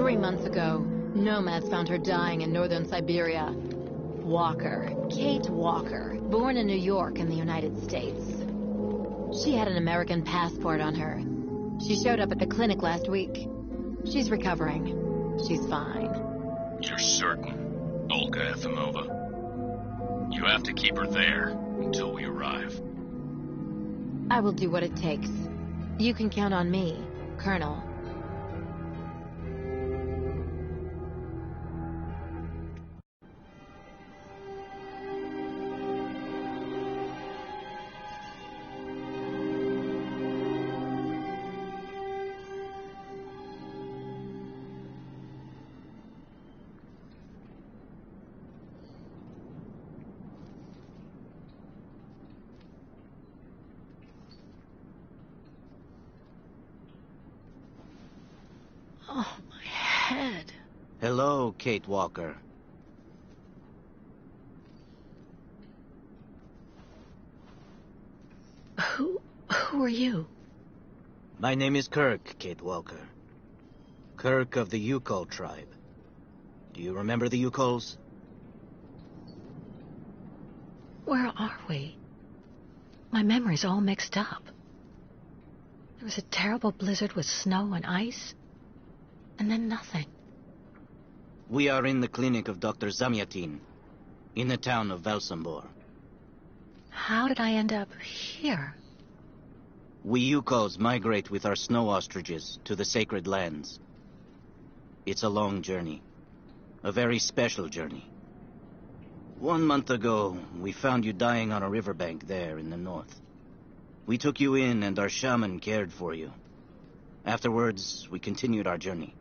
3 months ago, nomads found her dying in northern Siberia. Walker, Kate Walker, born in New York in the United States. She had an American passport on her. She showed up at the clinic last week. She's recovering. She's fine. You're certain, Olga Efimova? You have to keep her there until we arrive. I will do what it takes. You can count on me, Colonel. Oh, my head. Hello, Kate Walker. Who are you? My name is Kirk, Kate Walker. Kirk of the Yukol tribe. Do you remember the Yukols? Where are we? My memory's all mixed up. There was a terrible blizzard with snow and ice, and then nothing. We are in the clinic of Dr. Zamyatin, in the town of Valsambor. How did I end up here? We Yukols migrate with our snow ostriches to the sacred lands. It's a long journey. A very special journey. 1 month ago, we found you dying on a riverbank there in the north. We took you in and our shaman cared for you. Afterwards, we continued our journey.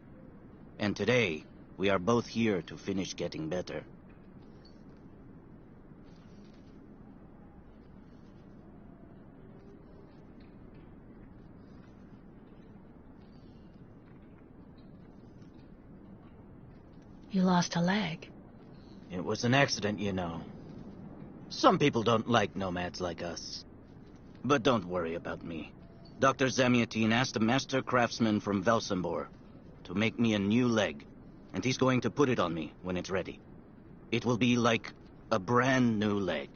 And today, we are both here to finish getting better. You lost a leg. It was an accident, you know. Some people don't like nomads like us. But don't worry about me. Dr. Zamyatin asked a master craftsman from Valsambor to make me a new leg, and he's going to put it on me when it's ready. It will be like a brand new leg.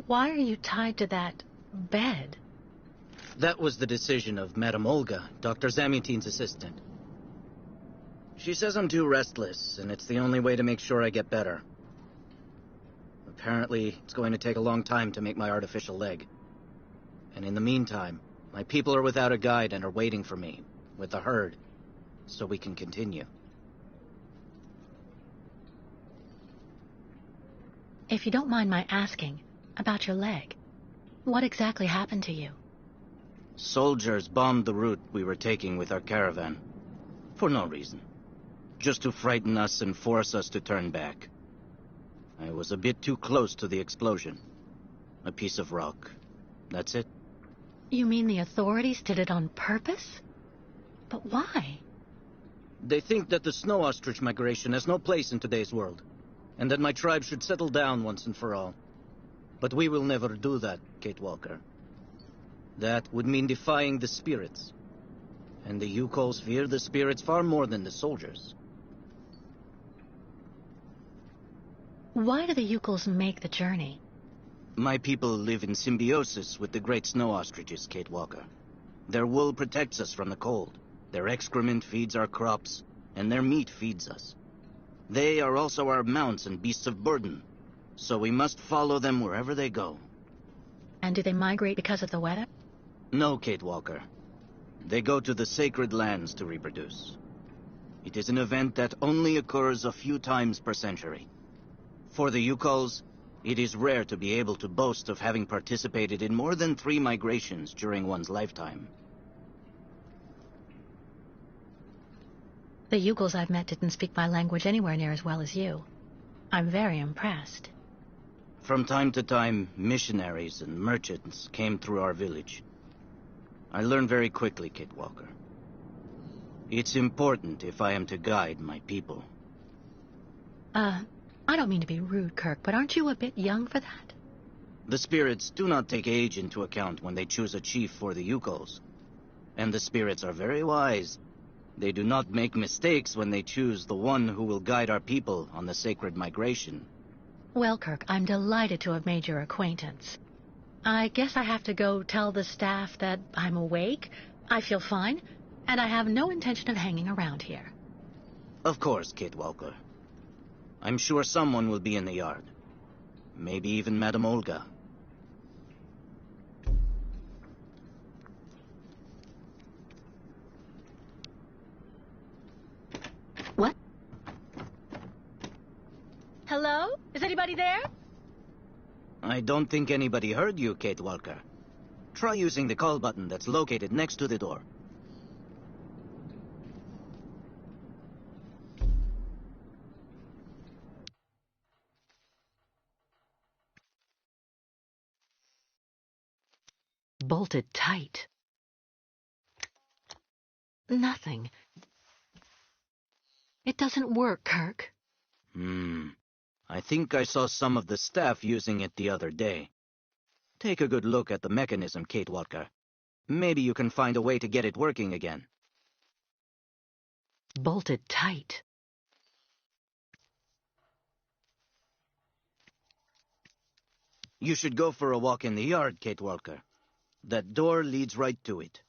Why are you tied to that bed? That was the decision of Madame Olga, Dr. Zamyatin's assistant. She says I'm too restless, and it's the only way to make sure I get better. Apparently, it's going to take a long time to make my artificial leg. And in the meantime, my people are without a guide and are waiting for me, with the herd, so we can continue. If you don't mind my asking about your leg, what exactly happened to you? Soldiers bombed the route we were taking with our caravan. For no reason. Just to frighten us and force us to turn back. I was a bit too close to the explosion. A piece of rock. That's it. You mean the authorities did it on purpose? But why? They think that the snow ostrich migration has no place in today's world, and that my tribe should settle down once and for all. But we will never do that, Kate Walker. That would mean defying the spirits. And the Yukols fear the spirits far more than the soldiers. Why do the Yukols make the journey? My people live in symbiosis with the great snow ostriches, Kate Walker. Their wool protects us from the cold. Their excrement feeds our crops, and their meat feeds us. They are also our mounts and beasts of burden, so we must follow them wherever they go. And do they migrate because of the weather? No, Kate Walker. They go to the sacred lands to reproduce. It is an event that only occurs a few times per century. For the Yukols, it is rare to be able to boast of having participated in more than 3 migrations during one's lifetime. The Yukols I've met didn't speak my language anywhere near as well as you. I'm very impressed. From time to time, missionaries and merchants came through our village. I learned very quickly, Kate Walker. It's important if I am to guide my people. I don't mean to be rude, Kirk, but aren't you a bit young for that? The spirits do not take age into account when they choose a chief for the Yukos. And the spirits are very wise. They do not make mistakes when they choose the one who will guide our people on the sacred migration. Well, Kirk, I'm delighted to have made your acquaintance. I guess I have to go tell the staff that I'm awake, I feel fine, and I have no intention of hanging around here. Of course, Kate Walker. I'm sure someone will be in the yard. Maybe even Madame Olga. What? Hello? Is anybody there? I don't think anybody heard you, Kate Walker. Try using the call button that's located next to the door. Bolted tight. Nothing. It doesn't work, Kirk. I think I saw some of the staff using it the other day. Take a good look at the mechanism, Kate Walker. Maybe you can find a way to get it working again. Bolted tight. You should go for a walk in the yard, Kate Walker. That door leads right to it.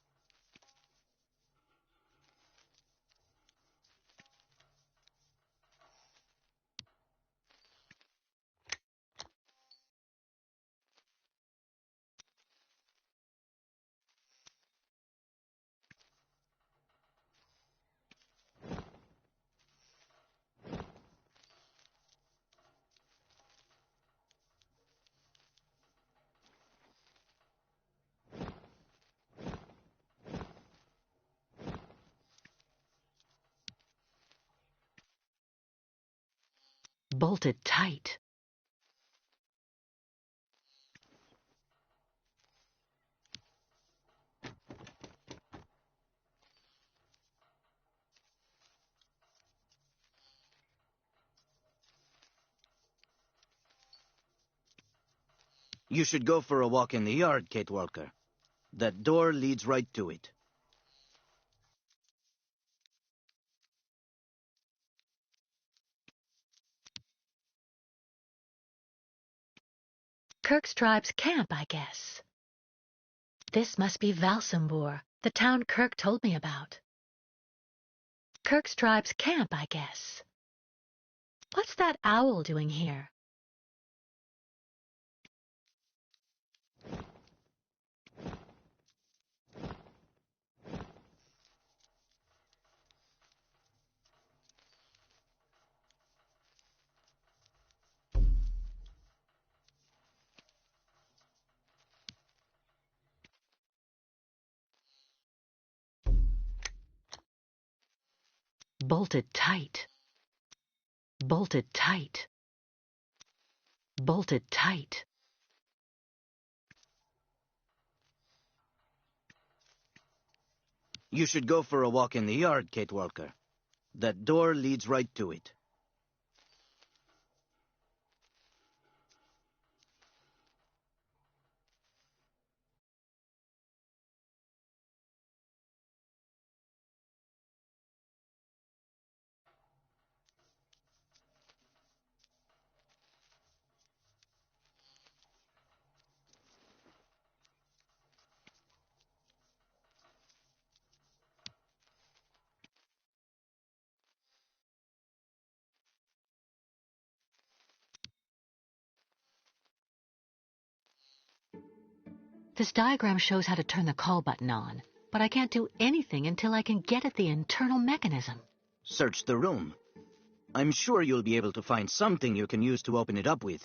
Bolted tight. You should go for a walk in the yard, Kate Walker. That door leads right to it. Kirk's tribe's camp, I guess. This must be Valsambur, the town Kirk told me about. Kirk's tribe's camp, I guess. What's that owl doing here? Bolted tight. Bolted tight. Bolted tight. You should go for a walk in the yard, Kate Walker. That door leads right to it. This diagram shows how to turn the call button on, but I can't do anything until I can get at the internal mechanism. Search the room. I'm sure you'll be able to find something you can use to open it up with.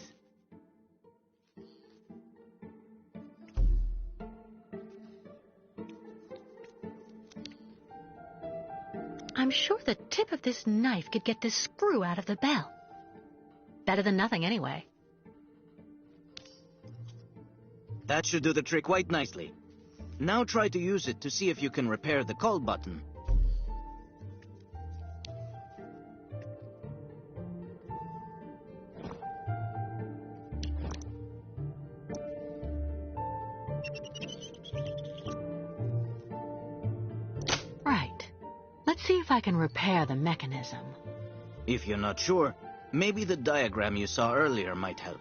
I'm sure the tip of this knife could get this screw out of the bell. Better than nothing, anyway. That should do the trick quite nicely. Now try to use it to see if you can repair the call button. see if I can repair the mechanism. If you're not sure, maybe the diagram you saw earlier might help.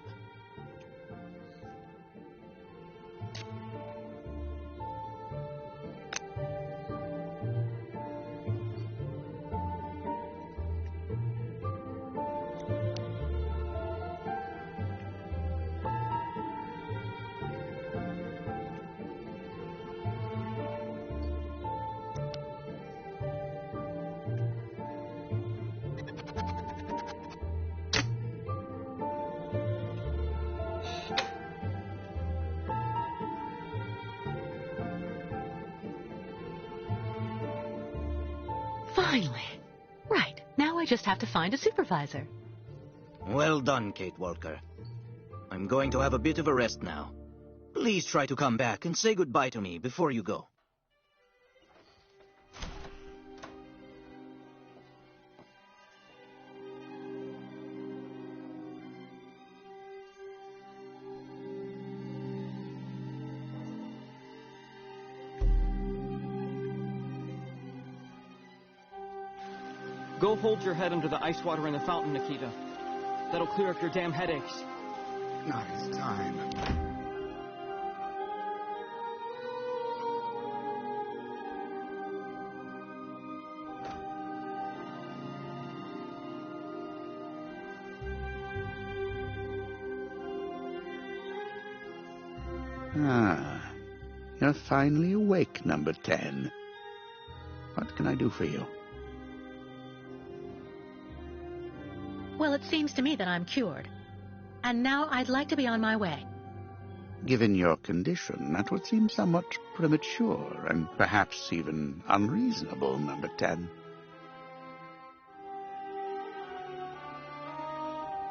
Finally. Right, now I just have to find a supervisor. Well done, Kate Walker. I'm going to have a bit of a rest now. Please try to come back and say goodbye to me before you go. Go hold your head under the ice water in the fountain, Nikita. That'll clear up your damn headaches. Not his time. Ah, you're finally awake, number 10. What can I do for you? Well, it seems to me that I'm cured. And now I'd like to be on my way. Given your condition, that would seem somewhat premature and perhaps even unreasonable, number 10.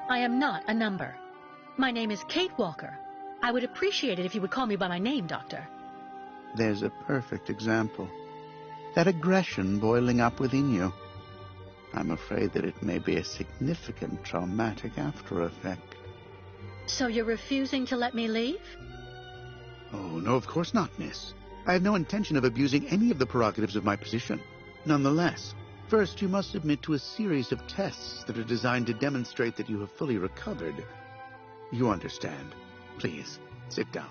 I am not a number. My name is Kate Walker. I would appreciate it if you would call me by my name, Doctor. There's a perfect example. That aggression boiling up within you. I'm afraid that it may be a significant traumatic after effect. So you're refusing to let me leave? Oh, no, of course not, miss. I have no intention of abusing any of the prerogatives of my position. Nonetheless, first you must submit to a series of tests that are designed to demonstrate that you have fully recovered. You understand. Please, sit down.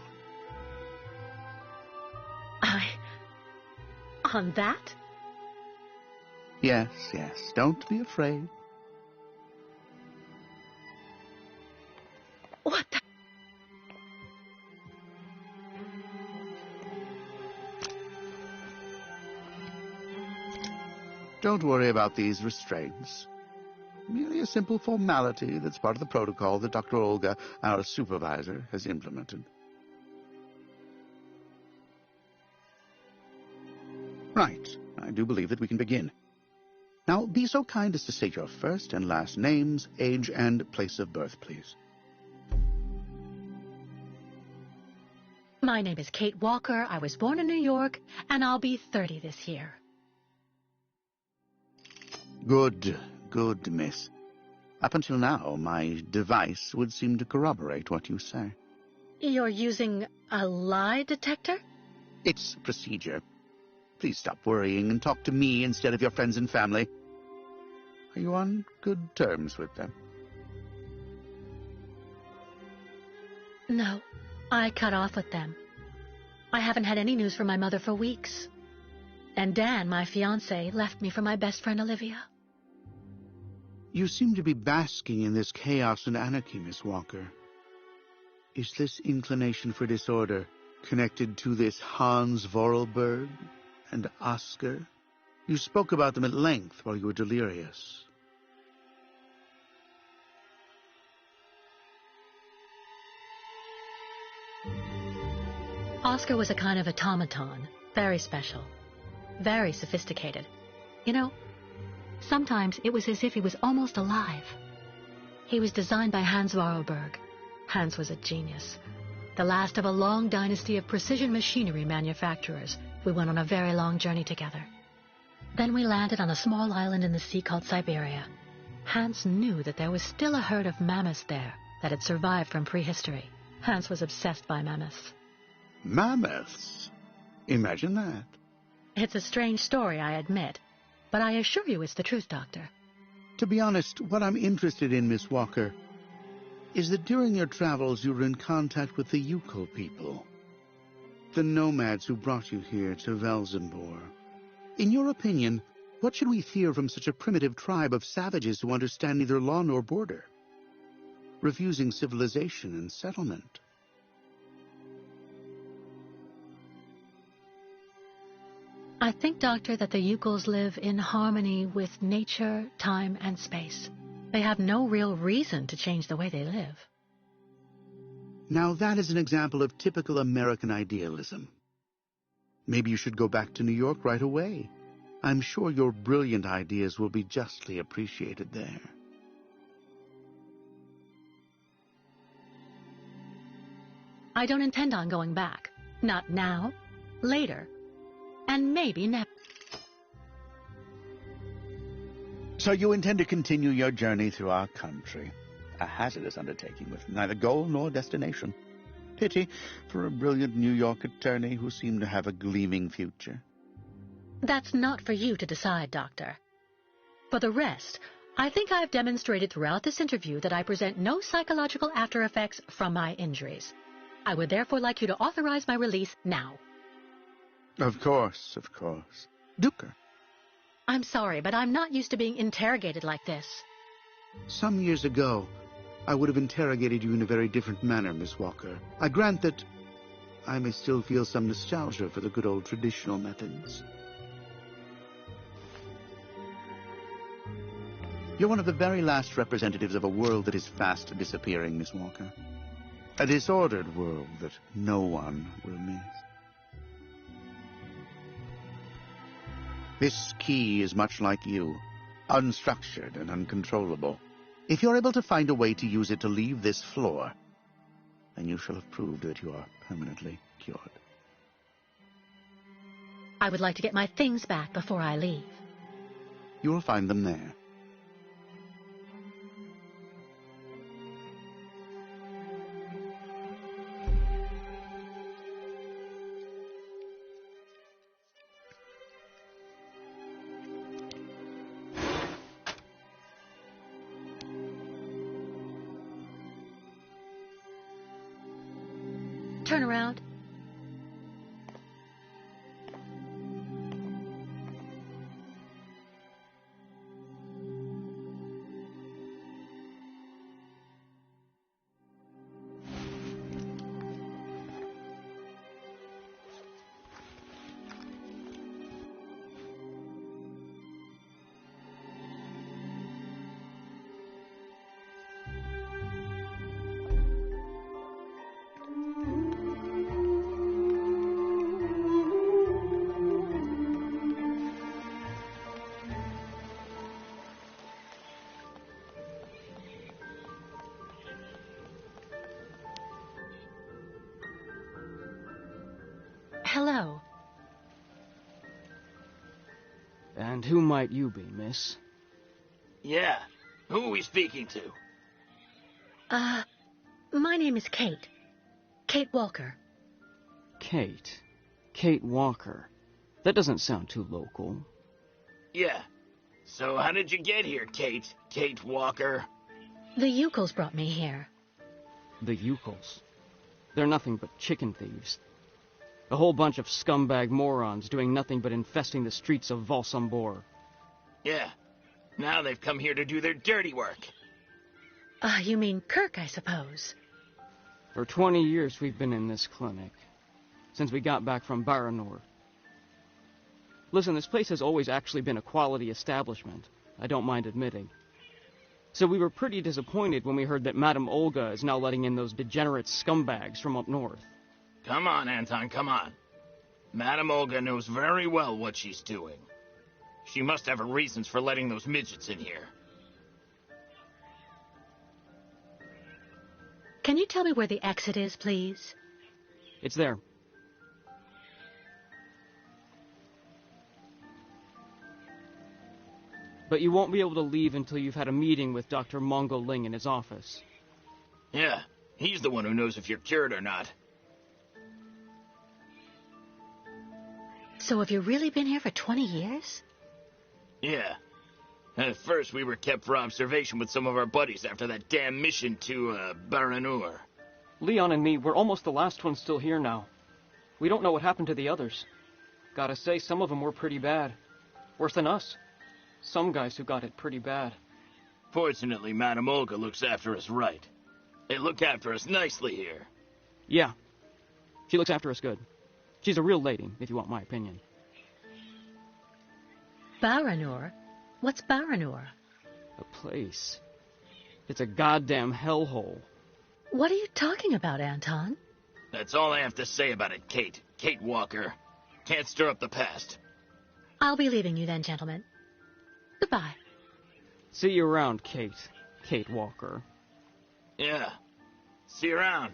On that? Yes, yes, don't be afraid. What the... Don't worry about these restraints. Merely a simple formality that's part of the protocol that Dr. Olga, our supervisor, has implemented. Right, I do believe that we can begin. Now, be so kind as to state your first and last names, age, and place of birth, please. My name is Kate Walker. I was born in New York, and I'll be 30 this year. Good, good, miss. Up until now, my device would seem to corroborate what you say. You're using a lie detector? It's procedure. Please stop worrying and talk to me instead of your friends and family. Are you on good terms with them? No, I cut off with them. I haven't had any news from my mother for weeks. And Dan, my fiancé, left me for my best friend Olivia. You seem to be basking in this chaos and anarchy, Miss Walker. Is this inclination for disorder connected to this Hans Vorarlberg and Oscar? You spoke about them at length while you were delirious. Oscar was a kind of automaton, very special, very sophisticated. You know, sometimes it was as if he was almost alive. He was designed by Hans Vorarlberg. Hans was a genius, the last of a long dynasty of precision machinery manufacturers. We went on a very long journey together. Then we landed on a small island in the sea called Siberia. Hans knew that there was still a herd of mammoths there that had survived from prehistory. Hans was obsessed by mammoths. Mammoths? Imagine that. It's a strange story, I admit. but I assure you it's the truth, Doctor. To be honest, what I'm interested in, Miss Walker, is that during your travels you were in contact with the Yuko people, the nomads who brought you here to Velzenbor. In your opinion, what should we fear from such a primitive tribe of savages who understand neither law nor border, refusing civilization and settlement? I think, Doctor, that the Yukos live in harmony with nature, time, and space. They have no real reason to change the way they live. Now that is an example of typical American idealism. Maybe you should go back to New York right away. I'm sure your brilliant ideas will be justly appreciated there. I don't intend on going back. Not now. Later. And maybe never. So you intend to continue your journey through our country. A hazardous undertaking with neither goal nor destination. Pity for a brilliant New York attorney who seemed to have a gleaming future. That's not for you to decide, Doctor. For the rest, I think I've demonstrated throughout this interview that I present no psychological after effects from my injuries. I would therefore like you to authorize my release now. Of course, of course. Duker. I'm sorry, but I'm not used to being interrogated like this. Some years ago, I would have interrogated you in a very different manner, Miss Walker. I grant that I may still feel some nostalgia for the good old traditional methods. You're one of the very last representatives of a world that is fast disappearing, Miss Walker. A disordered world that no one will miss. This key is much like you, unstructured and uncontrollable. If you're able to find a way to use it to leave this floor, then you shall have proved that you are permanently cured. I would like to get my things back before I leave. You will find them there. Turn around. Hello. And who might you be, miss? Yeah. Who are we speaking to? My name is Kate. Kate Walker. Kate. Kate Walker. That doesn't sound too local. Yeah. So how did you get here, Kate? Kate Walker? The Yukos brought me here. The Yukos. They're nothing but chicken thieves. A whole bunch of scumbag morons doing nothing but infesting the streets of Velzenbor. Yeah. Now they've come here to do their dirty work. You mean Kirk, I suppose. For 20 years we've been in this clinic. Since we got back from Baranor. Listen, this place has always actually been a quality establishment. I don't mind admitting. So we were pretty disappointed when we heard that Madame Olga is now letting in those degenerate scumbags from up north. Come on, Anton, come on. Madame Olga knows very well what she's doing. She must have her reasons for letting those midgets in here. Can you tell me where the exit is, please? It's there. But you won't be able to leave until you've had a meeting with Dr. Mongo Ling in his office. Yeah, he's the one who knows if you're cured or not. So have you really been here for 20 years? Yeah. At first, we were kept for observation with some of our buddies after that damn mission to, Baranur. Leon and me, we're almost the last ones still here now. We don't know what happened to the others. Gotta say, some of them were pretty bad. Worse than us. Some guys who got it pretty bad. Fortunately, Madame Olga looks after us right. They look after us nicely here. Yeah. She looks after us good. She's a real lady, if you want my opinion. Baranur? What's Baranur? A place. It's a goddamn hellhole. What are you talking about, Anton? That's all I have to say about it, Kate. Kate Walker. Can't stir up the past. I'll be leaving you then, gentlemen. Goodbye. See you around, Kate. Kate Walker. Yeah. See you around.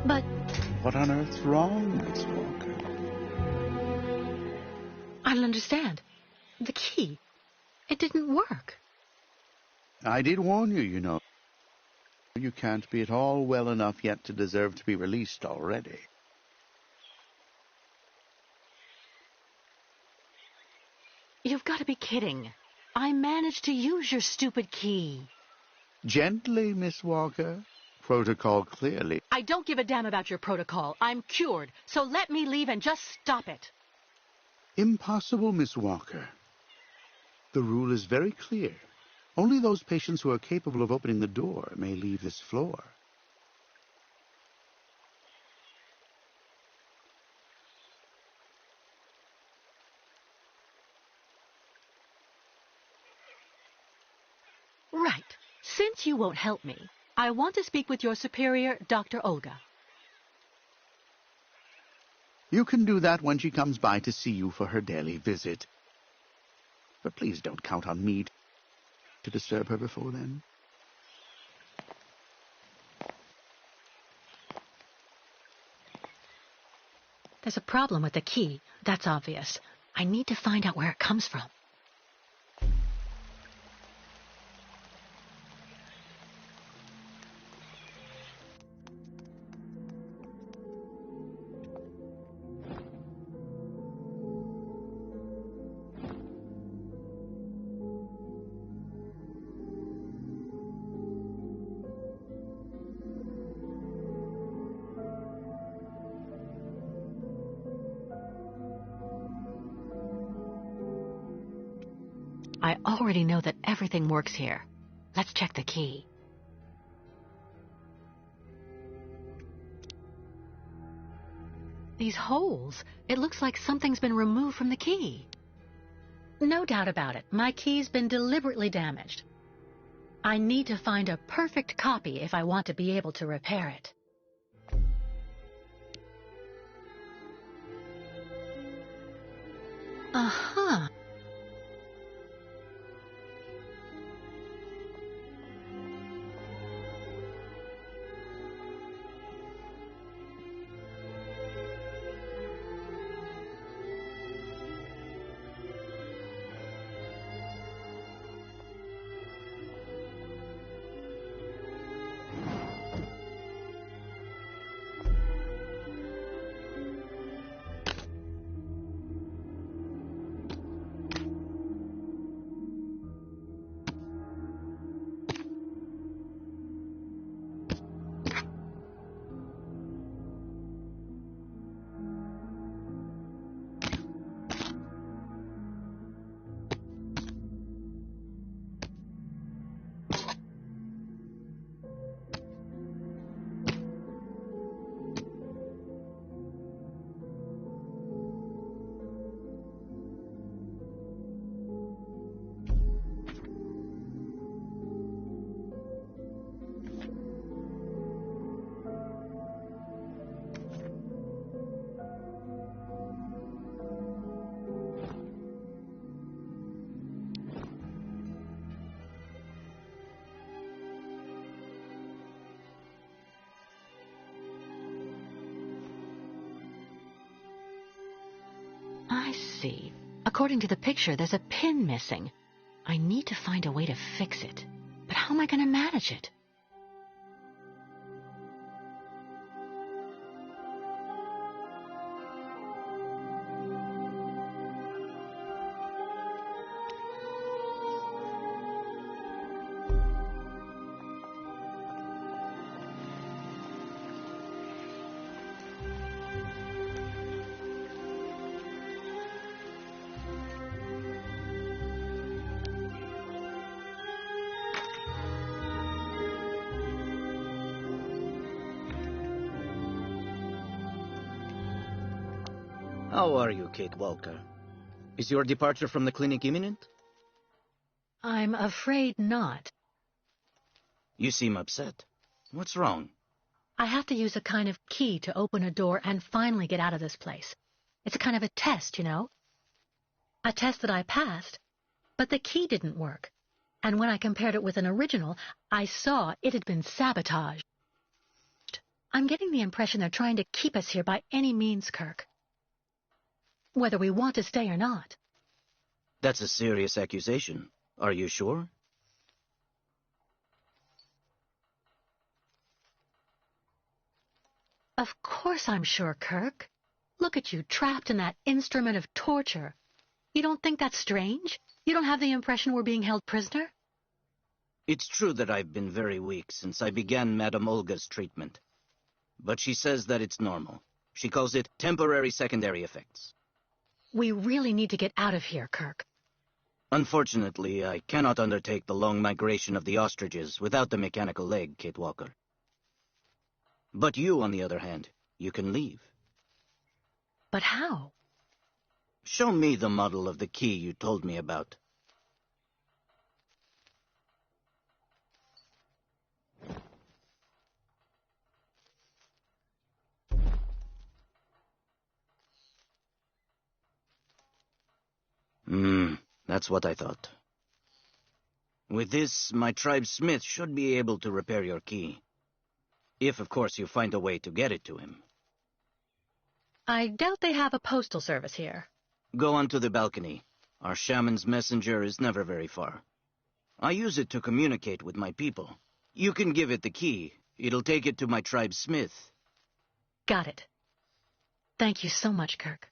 But What on earth's wrong, Miss Walker? I don't understand. The key. It didn't work. I did warn you, you know. You can't be at all well enough yet to deserve to be released already. You've got to be kidding. I managed to use your stupid key. Gently, Miss Walker. Protocol clearly. I don't give a damn about your protocol. I'm cured, so let me leave and just stop it. Impossible, Miss Walker. The rule is very clear. Only those patients who are capable of opening the door may leave this floor. Right. Since you won't help me, I want to speak with your superior, Dr. Olga. You can do that when she comes by to see you for her daily visit. But please don't count on me to disturb her before then. There's a problem with the key. That's obvious. I need to find out where it comes from. I already know that everything works here. Let's check the key. These holes, it looks like something's been removed from the key. No doubt about it, my key's been deliberately damaged. I need to find a perfect copy if I want to be able to repair it. Uh-huh. I see. According to the picture, there's a pin missing. I need to find a way to fix it. But how am I going to manage it? How are you, Kate Walker? Is your departure from the clinic imminent? I'm afraid not. You seem upset. What's wrong? I have to use a kind of key to open a door and finally get out of this place. It's a kind of a test, you know? A test that I passed, but the key didn't work. And when I compared it with an original, I saw it had been sabotaged. I'm getting the impression they're trying to keep us here by any means, Kirk. Whether we want to stay or not. That's a serious accusation. Are you sure? Of course I'm sure, Kirk. Look at you, trapped in that instrument of torture. You don't think that's strange? You don't have the impression we're being held prisoner? It's true that I've been very weak since I began Madame Olga's treatment. But she says that it's normal. She calls it temporary secondary effects. We really need to get out of here, Kirk. Unfortunately, I cannot undertake the long migration of the ostriches without the mechanical leg, Kate Walker. But you, on the other hand, you can leave. But how? Show me the model of the key you told me about. That's what I thought. With this, my tribe smith should be able to repair your key. If, of course, you find a way to get it to him. I doubt they have a postal service here. Go onto the balcony. Our shaman's messenger is never very far. I use it to communicate with my people. You can give it the key. It'll take it to my tribe smith. Got it. Thank you so much, Kirk.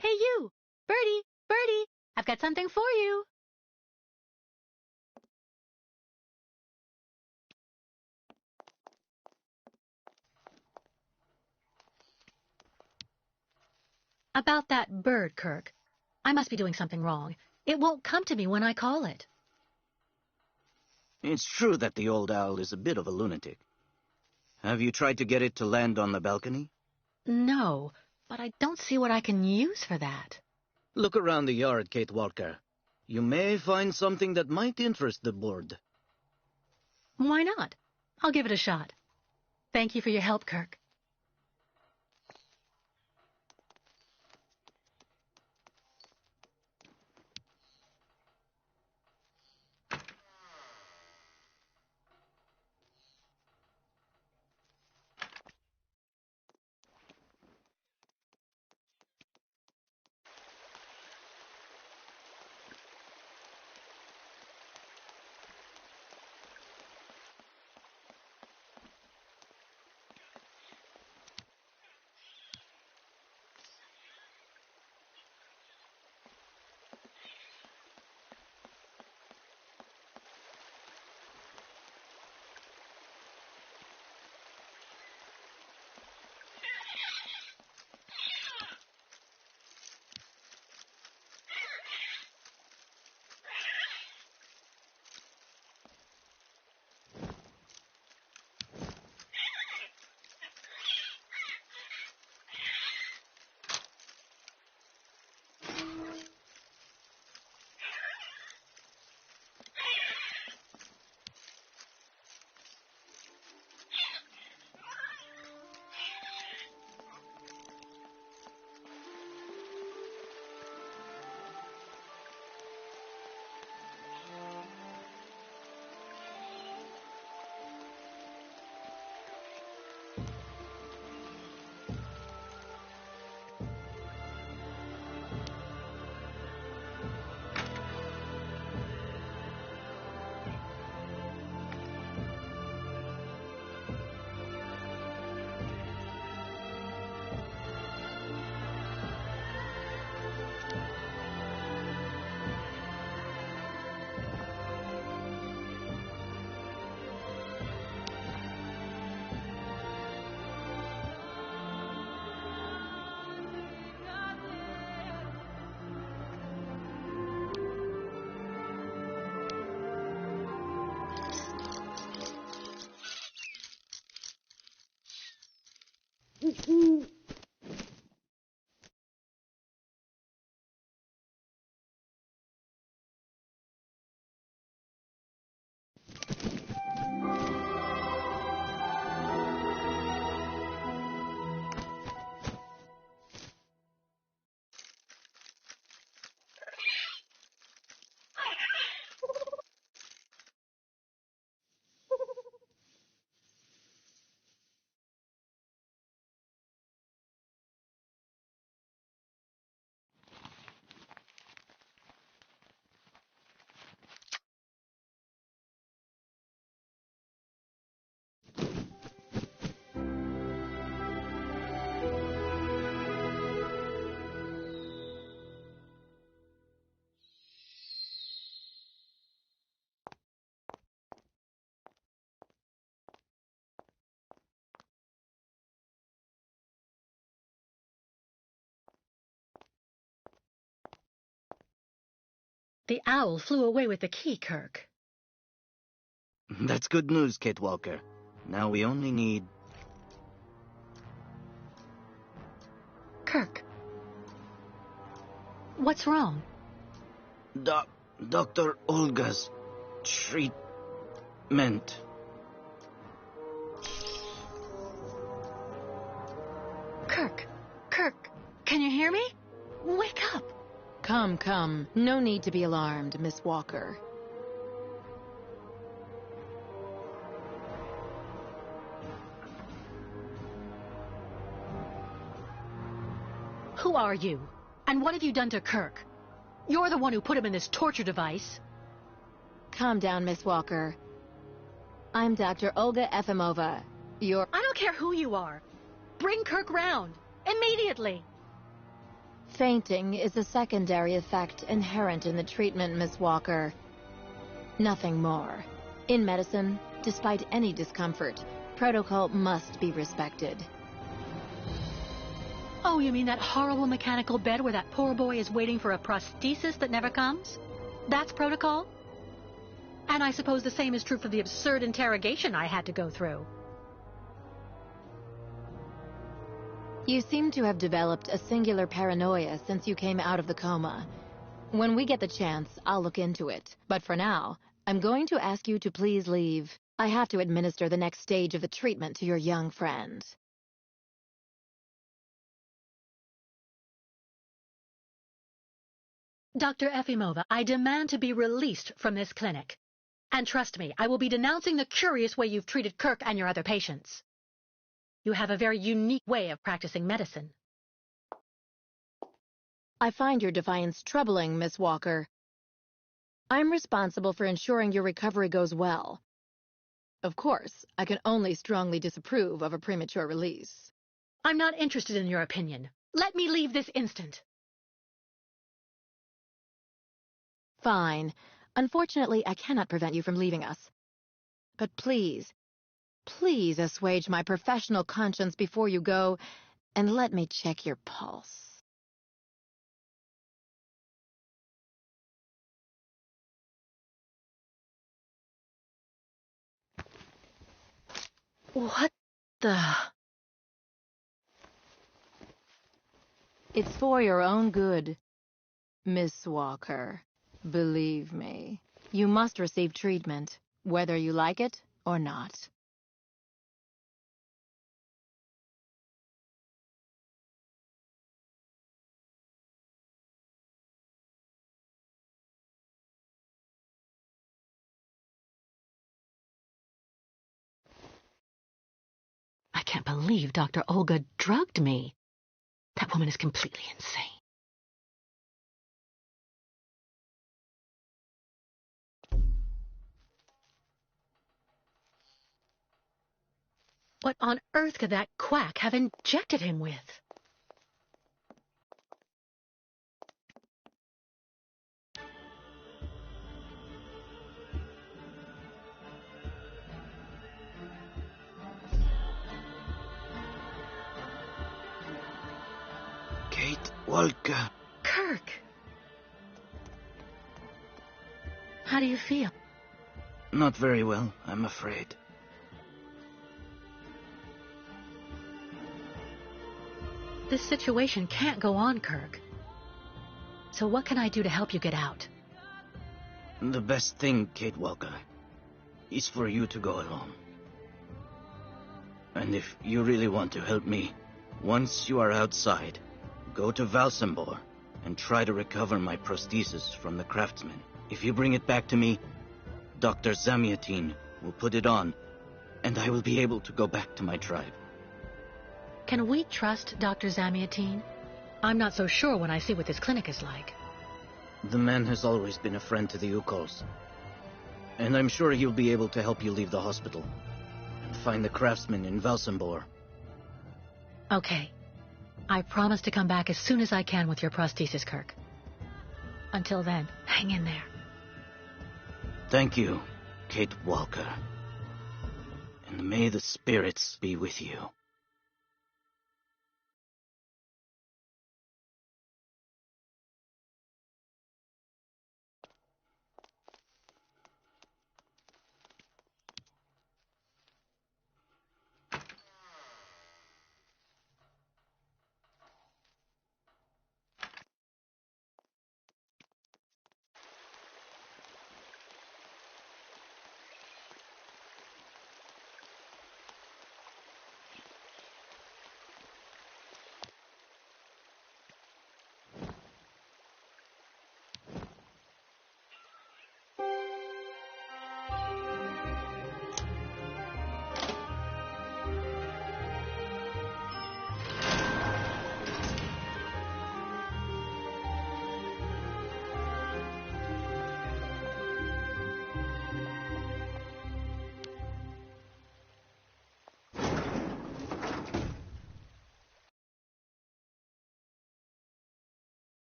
Hey, you! Birdie! Birdie! I've got something for you! About that bird, Kirk. I must be doing something wrong. It won't come to me when I call it. It's true that the old owl is a bit of a lunatic. Have you tried to get it to land on the balcony? No, but I don't see what I can use for that. Look around the yard, Kate Walker. You may find something that might interest the board. Why not? I'll give it a shot. Thank you for your help, Kirk. The owl flew away with the key, Kirk. That's good news, Kate Walker. Now we only need... Kirk. What's wrong? Dr. Olga's treatment. Kirk, can you hear me? Wake up. Come. No need to be alarmed, Miss Walker. Who are you? And what have you done to Kirk? You're the one who put him in this torture device. Calm down, Miss Walker. I'm Dr. Olga Efimova. I don't care who you are. Bring Kirk round. Immediately. Fainting is a secondary effect inherent in the treatment, Miss Walker. Nothing more. In medicine, despite any discomfort, protocol must be respected. Oh, you mean that horrible mechanical bed where that poor boy is waiting for a prosthesis that never comes? That's protocol? And I suppose the same is true for the absurd interrogation I had to go through. You seem to have developed a singular paranoia since you came out of the coma. When we get the chance, I'll look into it. But for now, I'm going to ask you to please leave. I have to administer the next stage of the treatment to your young friend. Dr. Efimova, I demand to be released from this clinic. And trust me, I will be denouncing the curious way you've treated Kirk and your other patients. You have a very unique way of practicing medicine. I find your defiance troubling, Miss Walker. I'm responsible for ensuring your recovery goes well. Of course, I can only strongly disapprove of a premature release. I'm not interested in your opinion. Let me leave this instant. Fine. Unfortunately, I cannot prevent you from leaving us. But please, please assuage my professional conscience before you go, and let me check your pulse. What the... It's for your own good, Miss Walker. Believe me, you must receive treatment, whether you like it or not. I can't believe Dr. Olga drugged me. That woman is completely insane. What on earth could that quack have injected him with? Kate Walker. Kirk! How do you feel? Not very well, I'm afraid. This situation can't go on, Kirk. So what can I do to help you get out? The best thing, Kate Walker, is for you to go alone. And if you really want to help me, once you are outside, go to Valsambor and try to recover my prosthesis from the craftsman. If you bring it back to me, Dr. Zamiatin will put it on, and I will be able to go back to my tribe. Can we trust Dr. Zamiatin? I'm not so sure when I see what this clinic is like. The man has always been a friend to the Ukols, and I'm sure he'll be able to help you leave the hospital and find the craftsman in Valsambor. Okay. I promise to come back as soon as I can with your prosthesis, Kirk. Until then, hang in there. Thank you, Kate Walker. And may the spirits be with you.